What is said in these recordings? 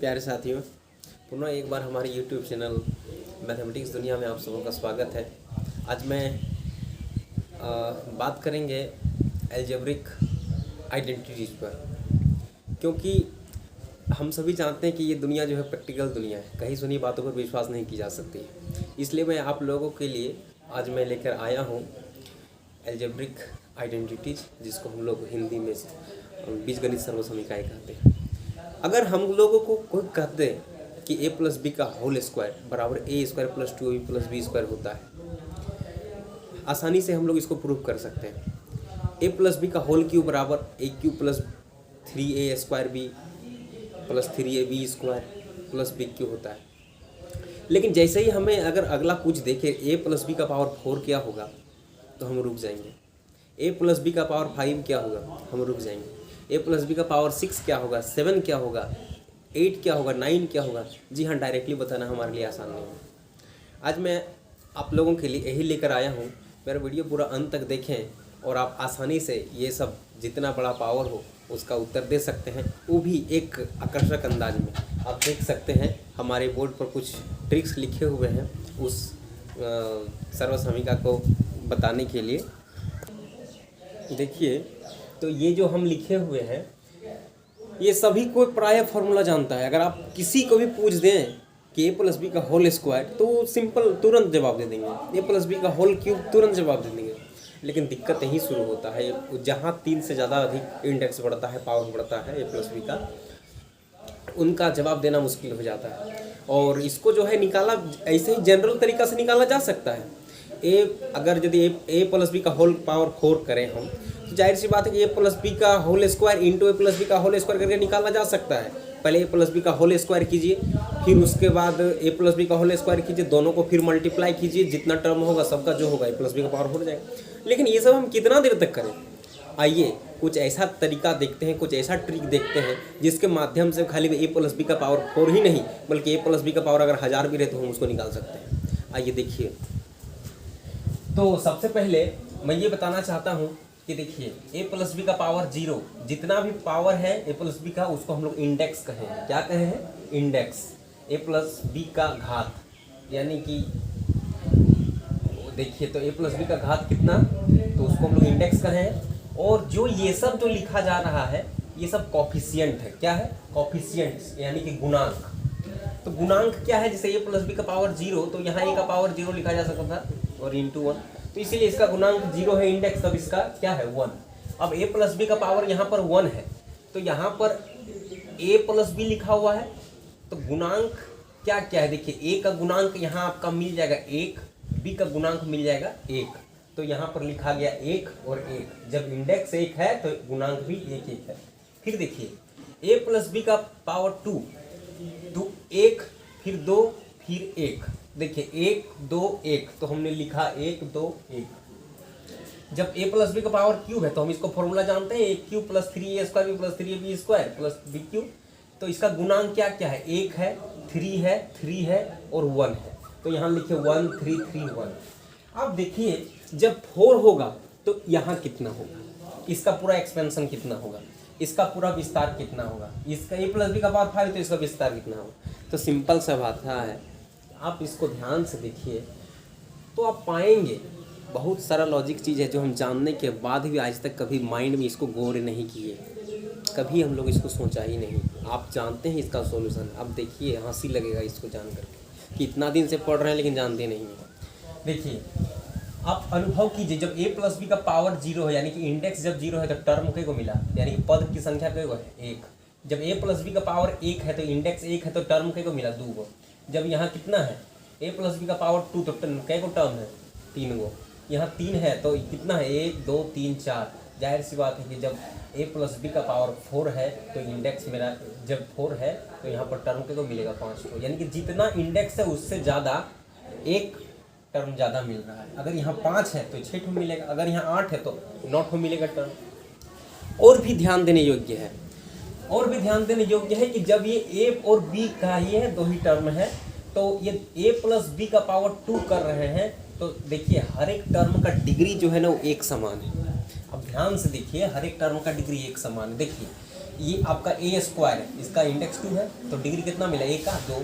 प्यारे साथियों, पुनः एक बार हमारे YouTube चैनल मैथमेटिक्स दुनिया में आप सबों का स्वागत है। आज मैं बात करेंगे एल्जेब्रिक आइडेंटिटीज़ पर, क्योंकि हम सभी जानते हैं कि ये दुनिया जो है प्रैक्टिकल दुनिया है, कहीं सुनी बातों पर विश्वास नहीं की जा सकती है। इसलिए मैं आप लोगों के लिए आज मैं लेकर आया हूँ एल्जेब्रिक आइडेंटिटीज़, जिसको हम लोग हिंदी में बीजगणित सर्वसमीकाएँ कहते हैं। अगर हम लोगों को कोई कहते हैं कि a प्लस बी का होल स्क्वायर बराबर A square plus 2ab plus B square होता है, आसानी से हम लोग इसको प्रूव कर सकते हैं। a प्लस बी का होल क्यूब बराबर A cube plus 3a square B plus 3ab square plus B cube होता है। लेकिन जैसे ही हमें अगर अगला पूछ देखे a प्लस बी का पावर 4 क्या होगा, तो हम रुक जाएंगे। a प्लस बी का पावर 5 क्या होगा, हम रुक जाएंगे। a प्लस बी का पावर 6 क्या होगा, 7 क्या होगा, 8 क्या होगा, 9 क्या होगा। जी हाँ, डायरेक्टली बताना हमारे लिए आसान नहीं है। आज मैं आप लोगों के लिए यही लेकर आया हूँ। मेरा वीडियो पूरा अंत तक देखें और आप आसानी से ये सब जितना बड़ा पावर हो उसका उत्तर दे सकते हैं, वो भी एक आकर्षक अंदाज में। आप देख सकते हैं हमारे बोर्ड पर कुछ ट्रिक्स लिखे हुए हैं उस सर्वसमीका को बताने के लिए। देखिए, तो ये जो हम लिखे हुए हैं ये सभी कोई प्राय फार्मूला जानता है। अगर आप किसी को भी पूछ दें कि a प्लस बी का होल स्क्वायर, तो सिंपल तुरंत जवाब दे देंगे। a प्लस बी का होल क्यूब तुरंत जवाब दे देंगे। लेकिन दिक्कत यहीं शुरू होता है, जहाँ 3 से ज़्यादा अधिक इंडेक्स बढ़ता है, पावर बढ़ता है a प्लस बी का, उनका जवाब देना मुश्किल हो जाता है। और इसको जो है निकाला ऐसे ही जनरल तरीक़ा से निकाला जा सकता है। अगर यदि a प्लस बी का होल पावर 4 करें हम, तो जाहिर सी बात है कि a प्लस बी का whole square into a plus B का होल स्क्वायर करके निकाला जा सकता है। पहले a प्लस बी का होल स्क्वायर कीजिए, फिर उसके बाद a प्लस बी का होल स्क्वायर कीजिए, दोनों को फिर मल्टीप्लाई कीजिए, जितना टर्म होगा सबका जो होगा a प्लस बी का पावर हो जाएगा। लेकिन ये सब हम कितना देर तक करें? आइए कुछ ऐसा तरीका देखते हैं, कुछ ऐसा ट्रिक देखते हैं जिसके माध्यम से खाली a प्लस बी का पावर 4 ही नहीं, बल्कि a प्लस बी का पावर अगर 1000 भी रहे तो हम उसको निकाल सकते हैं। आइए देखिए, तो सबसे पहले मैं ये बताना चाहता हूँ कि देखिए a प्लस बी का पावर 0, जितना भी पावर है a प्लस बी का, उसको हम लोग इंडेक्स कहें। क्या कहे हैं? इंडेक्स। a प्लस बी का घात, यानी कि देखिए तो a प्लस बी का घात कितना, तो उसको हम लोग इंडेक्स कहें। और जो ये सब जो लिखा जा रहा है ये सब कॉफिशिएंट है। क्या है? कॉफिशिएंट्स, यानी कि गुणांक। तो गुणांक क्या है? जैसे a प्लस बी का पावर 0, तो यहाँ a का पावर 0 लिखा जा सकता था और इंटू 1, तो इसीलिए इसका गुणांक 0 है, इंडेक्स तब इसका क्या है? 1। अब a प्लस बी का पावर यहाँ पर 1 है, तो यहाँ पर a प्लस बी लिखा हुआ है, तो गुणांक क्या क्या है? देखिए a का गुणांक यहाँ आपका मिल जाएगा 1, b का गुणांक मिल जाएगा 1, तो यहाँ पर लिखा गया 1 और 1। जब इंडेक्स 1 है तो गुणांक भी 1 1 है। फिर देखिए a प्लस बी का पावर 2, तो 1 फिर 2 फिर 1, देखिए 1 2 1, तो हमने लिखा 1 2 1। जब a प्लस बी का पावर क्यूब है तो हम इसको फॉर्मूला जानते हैं, a cube plus 3a square B plus 3ab square plus B cube. तो इसका गुणांक क्या क्या है? 1 है, 3 है और 1 है। तो यहाँ लिखिए 1 3 3 1। अब देखिए जब 4 होगा तो यहाँ कितना होगा, इसका पूरा एक्सपेंशन कितना होगा, इसका पूरा विस्तार कितना होगा। इसका a प्लस बी का पावर 5, तो इसका विस्तार कितना होगा। तो सिंपल सा बात है, आप इसको ध्यान से देखिए तो आप पाएंगे बहुत सारा लॉजिक चीज़ है जो हम जानने के बाद भी आज तक कभी माइंड में इसको गौर नहीं किए, कभी हम लोग इसको सोचा ही नहीं। आप जानते हैं इसका सॉल्यूशन। अब देखिए हंसी लगेगा इसको जान करके कि इतना दिन से पढ़ रहे हैं लेकिन जानते नहीं हैं। देखिए आप अनुभव कीजिए, जब a प्लस बी का पावर 0 है, यानी कि इंडेक्स जब 0 है तो टर्म के को मिला, यानी कि पद की संख्या के को है 1। जब a प्लस बी का पावर 1 है तो इंडेक्स 1 है तो टर्म के को मिला 2 गो। जब यहाँ कितना है a प्लस बी का पावर 2, तो कै को टर्म है 3 गो। यहाँ 3 है तो कितना है 1 2 3 4। जाहिर सी बात है कि जब a प्लस बी का पावर 4 है तो इंडेक्स मेरा जब 4 है तो यहाँ पर टर्म के को मिलेगा 5 को, यानी कि जितना इंडेक्स है उससे ज़्यादा एक टर्म ज़्यादा मिल रहा है। अगर यहाँ 5 है तो 6 मिलेगा, अगर यहाँ 8 है तो 9 मिलेगा टर्म। और भी ध्यान देने योग्य है, और भी ध्यान देने योग्य है कि जब ये a और b का ही है, 2 ही टर्म है, तो ये a प्लस बी का पावर 2 कर रहे हैं, तो देखिए हर एक टर्म का डिग्री जो है ना वो एक समान है। अब ध्यान से देखिए, हर एक टर्म का डिग्री एक समान है। देखिए ये आपका ए स्क्वायर है, इसका इंडेक्स 2 है, तो डिग्री कितना मिला, ए का 2,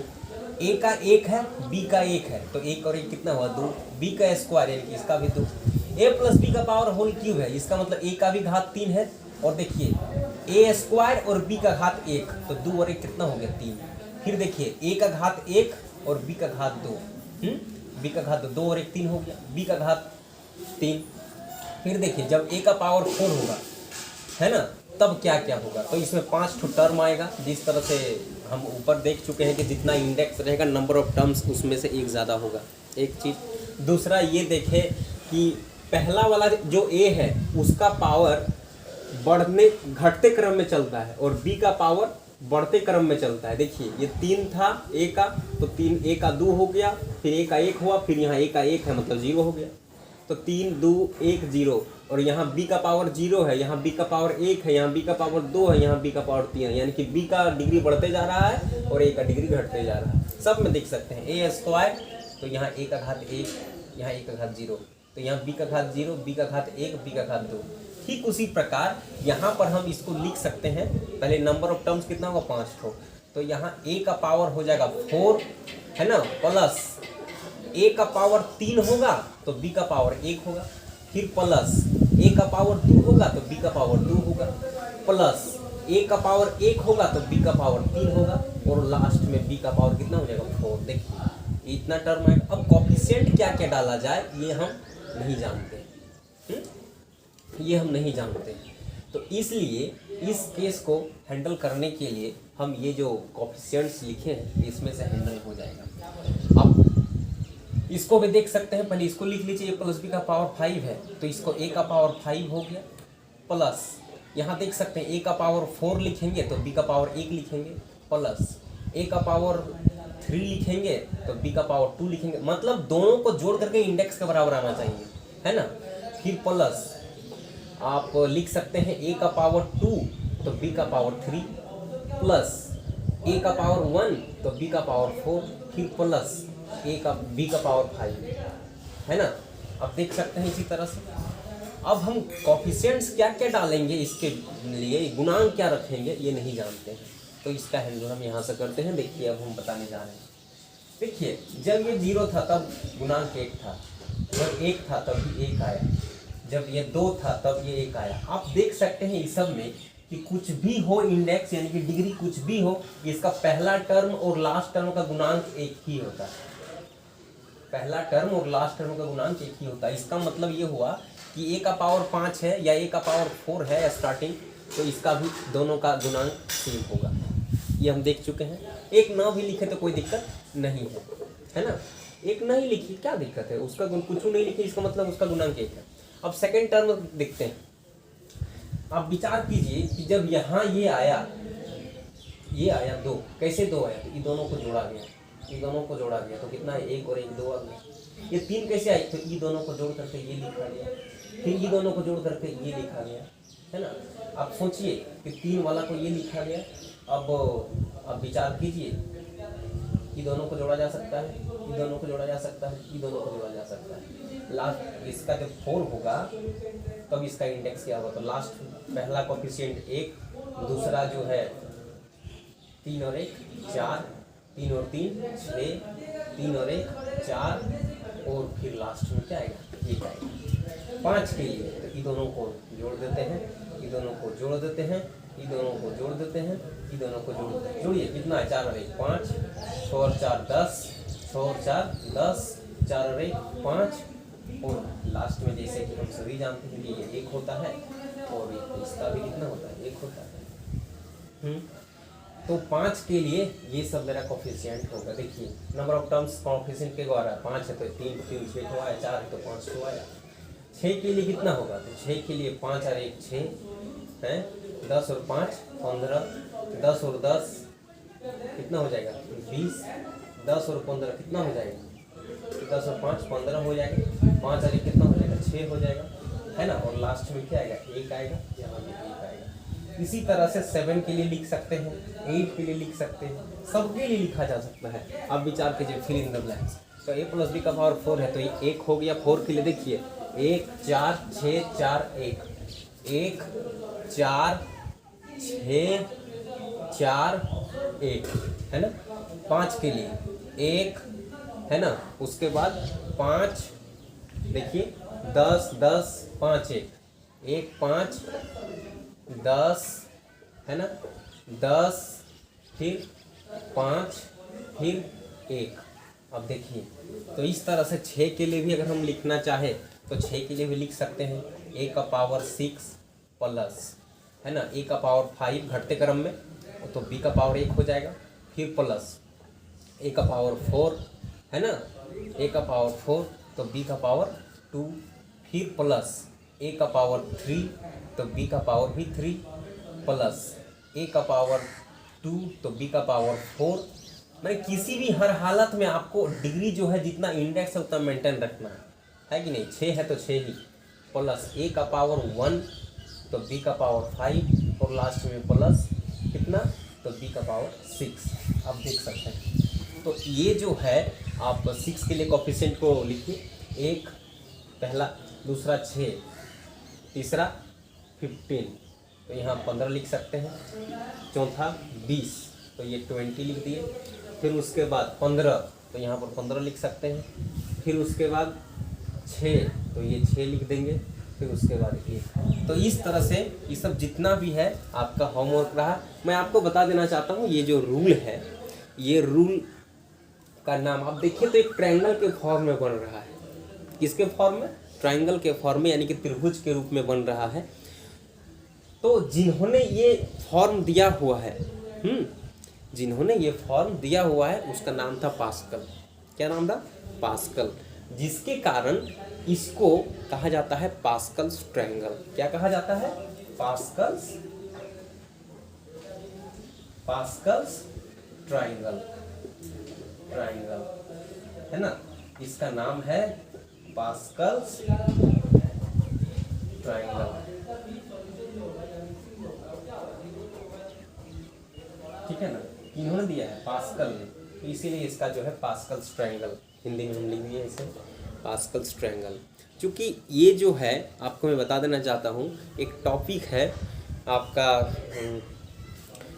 ए का 1 है, बी का 1 है, तो 1 और 1 कितना हुआ 2, बी का स्क्वायर यानी कि इसका भी 2, ए प्लस बी का पावर होल क्यूब है, इसका मतलब ए का भी घात 3 है, और देखिए ए स्क्वायर और बी का घात 1, तो 2 और 1 कितना हो गया 3, फिर देखिए ए का घात 1 और बी का घात 2, बी का घात 2 और 1 3 हो गया, बी का घात 3, फिर देखिए जब ए का पावर 4 होगा, है ना, तब क्या क्या होगा, तो इसमें 5 ठो टर्म आएगा, जिस तरह से हम ऊपर देख चुके हैं कि जितना इंडेक्स रहेगा नंबर ऑफ टर्म्स उसमें से एक ज़्यादा होगा, एक चीज़। दूसरा ये देखें कि पहला वाला जो ए है उसका पावर बढ़ने घटते क्रम में चलता है और बी का पावर बढ़ते क्रम में चलता है। देखिए ये 3 था ए का, तो 3 ए का 2 हो गया, फिर ए का 1 हुआ, फिर यहाँ ए का 1 है मतलब 0 हो गया, तो 3 2 1 0, और यहाँ b का पावर 0 है, यहाँ b का पावर 1 है, यहाँ b का पावर 2 है, यहाँ b का पावर 3 है, यानी कि b का डिग्री बढ़ते जा रहा है और a का डिग्री घटते जा रहा है। सब में देख सकते हैं ए स्क्वायर, तो यहाँ a का घात 1, यहाँ a का घात 0, तो यहाँ b का घात 0, b का घात 1, b का घात 2। ठीक उसी प्रकार यहाँ पर हम इसको लिख सकते हैं, पहले नंबर ऑफ टर्म्स कितना होगा 5 ठो, तो यहाँ a का पावर हो जाएगा 4, है ना, प्लस a का पावर 3 होगा तो b का पावर 1 होगा, फिर प्लस a का पावर 2 होगा तो b का पावर 2 होगा, प्लस a का पावर 1 होगा तो b का पावर 3 होगा, और लास्ट में b का पावर कितना हो जाएगा 4। देखिए इतना टर्म है। अब कोफिशिएंट क्या क्या डाला जाए ये हम नहीं जानते, ये हम नहीं जानते, तो इसलिए इस केस को हैंडल करने के लिए हम ये जो कोफिशिएंट्स लिखे हैं इसमें से हैंडल हो जाएगा। अब इसको भी देख सकते हैं, पहले इसको लिख लीजिए, ए प्लस बी का पावर 5 है, तो इसको ए का पावर 5 हो गया, प्लस यहाँ देख सकते हैं ए का पावर 4 लिखेंगे तो बी का पावर 1 लिखेंगे, प्लस ए का पावर 3 लिखेंगे तो बी का पावर 2 लिखेंगे, मतलब दोनों को जोड़ करके इंडेक्स के बराबर आना चाहिए, है ना। फिर प्लस आप लिख सकते हैं ए का पावर 2 तो बी का पावर 3, प्लस ए का पावर 1 तो बी का पावर 4, फिर प्लस ए का बी का पावर 5, है ना। अब देख सकते हैं इसी तरह से। अब हम कोफिशिएंट्स क्या क्या डालेंगे, इसके लिए गुणांक क्या रखेंगे ये नहीं जानते हैं, तो इसका हैंडल हम यहाँ से करते हैं। देखिए अब हम बताने जा रहे हैं। देखिए जब ये 0 था तब गुणांक 1 था, जब 1 था तब भी 1 आया, जब ये 2 था तब ये 1 आया। आप देख सकते हैं इस सब में कि कुछ भी हो इंडेक्स यानी कि डिग्री कुछ भी हो, इसका पहला टर्म और लास्ट टर्म का गुणांक एक ही होता है, पहला टर्म और लास्ट टर्म का गुणांक एक ही होता है। इसका मतलब ये हुआ कि ए का पावर 5 है या ए का पावर 4 है स्टार्टिंग, तो इसका भी दोनों का गुणांक सेम होगा, ये हम देख चुके हैं। एक ना भी लिखे तो कोई दिक्कत नहीं है ना, एक नहीं लिखी क्या दिक्कत है, उसका कुछ नहीं लिखे इसका मतलब उसका गुणांक 1 है। अब सेकेंड टर्म देखते हैं। आप विचार कीजिए कि जब यहाँ ये आया 2, कैसे 2 आया, तो ये दोनों को जोड़ा गया, ये दोनों को जोड़ा गया तो कितना है 1 और 1 2 आ गया। ये 3 कैसे आई, तो ये दोनों को जोड़ करके ये लिखा गया, फिर ये दोनों को जोड़ करके ये लिखा गया, है ना। आप सोचिए कि 3 वाला को ये लिखा गया। अब विचार कीजिए, ये दोनों को जोड़ा जा सकता है, ये दोनों को जोड़ा जा सकता है, ये दोनों को जोड़ा जा सकता है। लास्ट इसका जब 4 होगा तब इसका इंडेक्स क्या होगा, तो लास्ट पहला कोफिशिएंट 1, दूसरा जो है 3 और 1 4, 3 और 3 6, 3 और 1 4, और फिर लास्ट में क्या आएगा 1 आएगा 5 के लिए। तो ये दोनों को जोड़ देते हैं, ये दोनों को जोड़ देते हैं, ये दोनों को जोड़ देते हैं, ये दोनों को जोड़ देते हैं। जोड़िए कितना है 4 और 1 5, 6 और 4 10, 6 और 4 10, 4 और 1 5, और लास्ट में जैसे कि हम सभी जानते हैं कि ये 1 होता है और इसका भी कितना होता है 1 होता है। तो 5 के लिए ये सब मेरा कोफिशिएंट होगा। देखिए नंबर ऑफ टर्म्स कोफिशिएंट के द्वारा 5 है तो 3 3 6 तो आया, 4 है तो 5 तो आया। 6 के लिए कितना होगा, तो 6 के लिए 5 और 1 6 है, 10 और 5 15, 10 और 10 कितना हो जाएगा 20, 10 और 15 कितना हो जाएगा, 10 और 5 15 हो जाएगा, 5 और 1 कितना हो जाएगा 6 हो जाएगा, है ना। और लास्ट में क्या आएगा 1 आएगा, यहाँ भी 1 आएगा। इसी तरह से 7 के लिए लिख सकते हैं, 8 के लिए लिख सकते हैं, सबके लिए लिखा जा सकता है। अब विचार कीजिए फिल इन द ब्लैंक्स। तो a प्लस बी का पावर 4 है तो ये 1 हो गया। 4 के लिए देखिए 1 4 6 4 1 1 4 6 4 1 है ना, 5 के लिए 1 है ना, उसके बाद 5 देखिए 10 10 5 1 5 10 है ना, 10 फिर 5 फिर 1। अब देखिए तो इस तरह से 6 के लिए भी अगर हम लिखना चाहे तो 6 के लिए भी लिख सकते हैं a का पावर 6 प्लस है ना a का पावर 5 घटते क्रम में, तो b का पावर 1 हो जाएगा, फिर प्लस a का पावर 4 है ना, a का पावर 4 तो b का पावर 2, फिर प्लस a का पावर 3 तो b का पावर भी 3, प्लस a का पावर 2 तो b का पावर 4। मतलब किसी भी हर हालत में आपको डिग्री जो है जितना इंडेक्स है उतना मेंटेन रखना है कि नहीं। 6 है तो 6 ही, प्लस a का पावर 1 तो b का पावर 5 और लास्ट में प्लस कितना तो b का पावर 6। आप देख सकते हैं तो ये जो है आप 6 के लिए कोफिशिएंट को लिखिए, 1 पहला, दूसरा 6, तीसरा 15 तो यहाँ 15 लिख सकते हैं, चौथा 20 तो ये 20 लिख दिए, फिर उसके बाद 15 तो यहाँ पर 15 लिख सकते हैं, फिर उसके बाद 6 तो ये 6 लिख देंगे, फिर उसके बाद 1। तो इस तरह से ये सब जितना भी है आपका होमवर्क रहा। मैं आपको बता देना चाहता हूँ ये जो रूल है, ये रूल का नाम आप देखिए तो एक ट्रायंगल के फॉर्म में बन रहा है। किसके फॉर्म में? ट्रायंगल के फॉर्म में, यानी कि त्रिभुज के रूप में बन रहा है। तो जिन्होंने ये फॉर्म दिया हुआ है जिन्होंने ये फॉर्म दिया हुआ है उसका नाम था पास्कल। क्या नाम था? पास्कल, जिसके कारण इसको कहा जाता है पास्कल्स ट्रायंगल। क्या कहा जाता है? पास्कल्स ट्रायंगल है ना, इसका नाम है पास्कल्स ट्रायंगल। ठीक है ना, इन्होंने दिया है पास्कल ने, तो इसीलिए इसका जो है पास्कल्स ट्रायंगल, हिंदी में हम लिख दिए इसे पास्कल्स ट्रायंगल। क्योंकि ये जो है आपको मैं बता देना चाहता हूँ, एक टॉपिक है आपका,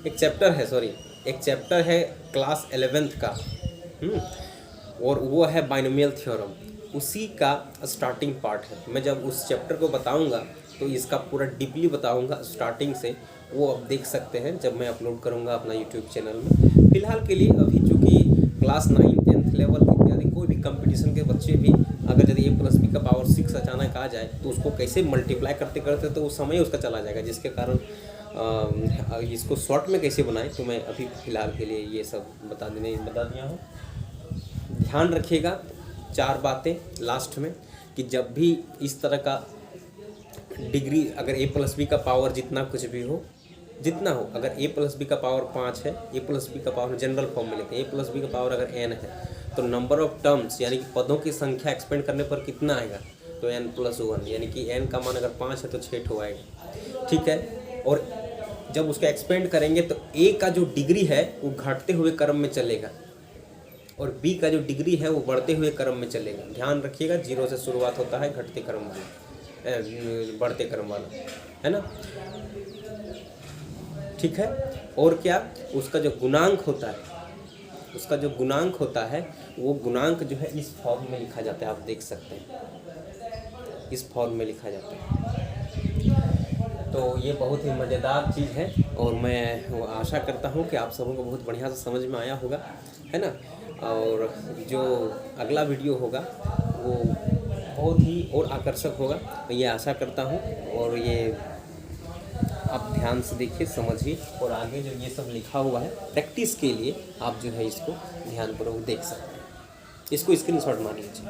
एक चैप्टर है क्लास 11th का, और वो है बाइनोमियल थ्योरम, उसी का स्टार्टिंग पार्ट है। मैं जब उस चैप्टर को बताऊंगा तो इसका पूरा डीपली बताऊंगा स्टार्टिंग से, वो आप देख सकते हैं जब मैं अपलोड करूंगा अपना यूट्यूब चैनल में। फिलहाल के लिए अभी चूँकि क्लास 9, 10th लेवल इत्यादि कोई भी कंपटीशन के बच्चे भी अगर यदि a+b का पावर 6 अचानक आ जाए तो उसको कैसे मल्टीप्लाई करते करते तो उस समय उसका चला जाएगा, जिसके कारण इसको शॉर्ट में कैसे बनाएं, तो मैं अभी फ़िलहाल के लिए ये सब बता दिया हूँ। ध्यान रखिएगा 4 बातें लास्ट में, कि जब भी इस तरह का डिग्री, अगर a+b का पावर जितना कुछ भी हो, जितना हो, अगर a+b का पावर 5 है, a+b का पावर जनरल फॉर्म में लेते हैं, a+b का पावर अगर n है तो नंबर ऑफ टर्म्स यानी कि पदों की संख्या एक्सपेंड करने पर कितना आएगा, तो n+1, यानी कि n का मान अगर 5 है तो 6 ठो आएगा। ठीक है, और जब उसका एक्सपेंड करेंगे तो a का जो डिग्री है वो घटते हुए क्रम में चलेगा और b का जो डिग्री है वो बढ़ते हुए क्रम में चलेगा। ध्यान रखिएगा, 0 से शुरुआत होता है घटते क्रम वाला, बढ़ते क्रम वाला, है ना। ठीक है, और क्या, उसका जो गुणांक होता है वो गुणांक जो है इस फॉर्म में लिखा जाता है, आप देख सकते हैं इस फॉर्म में लिखा जाता है। तो ये बहुत ही मज़ेदार चीज़ है और मैं वो आशा करता हूँ कि आप सबों को बहुत बढ़िया से समझ में आया होगा, है ना। और जो अगला वीडियो होगा वो बहुत ही और आकर्षक होगा, मैं ये आशा करता हूँ। और ये आप ध्यान से देखिए, समझिए, और आगे जो ये सब लिखा हुआ है प्रैक्टिस के लिए आप जो है इसको ध्यानपूर्वक देख सकते हैं। इसको स्क्रीनशॉट मार लीजिए।